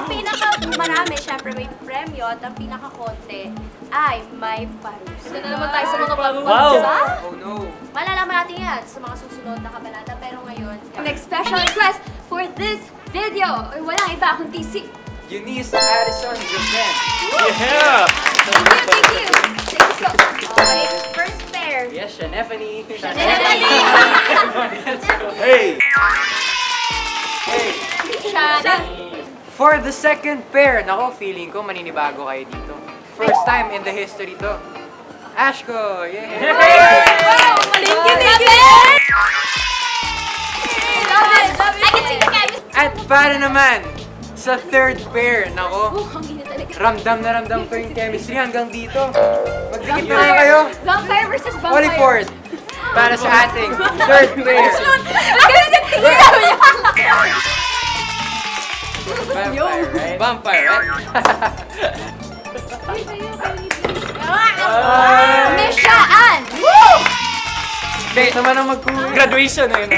pinaka-marami, syempre may premyo at ang pinaka-konti ay may parusa. Ito na naman tayo sa mga parusa. Wow! Diba? Oh no. Malalaman natin yan sa mga susunod na kabalata. Pero ngayon, Next special request for this video ay walang iba kundi si... Eunice Addison Japan. Yeah! Thank you! Thank you so much. okay, first pair. Yes, Shanefany. Hey! Hey. Shana. For the second pair, nako, feeling ko maninibago kayo dito. First time in the history to. Ashko! Yeah! Wow! Thank you! Love it! Love it! I can see the chemistry. At para naman, sa third pair, nako, Oh, ang gina talaga. ramdam ko yung chemistry hanggang dito. Magdikit na lang kayo. Vampire versus vampire. Holy Ford! Para sa ating third pair. Ganun yung tingin ko niya. Vampire, right? Vampire, right? Misha Ann! Woo! Bait naman ang mag-uwi. Graduation na yun.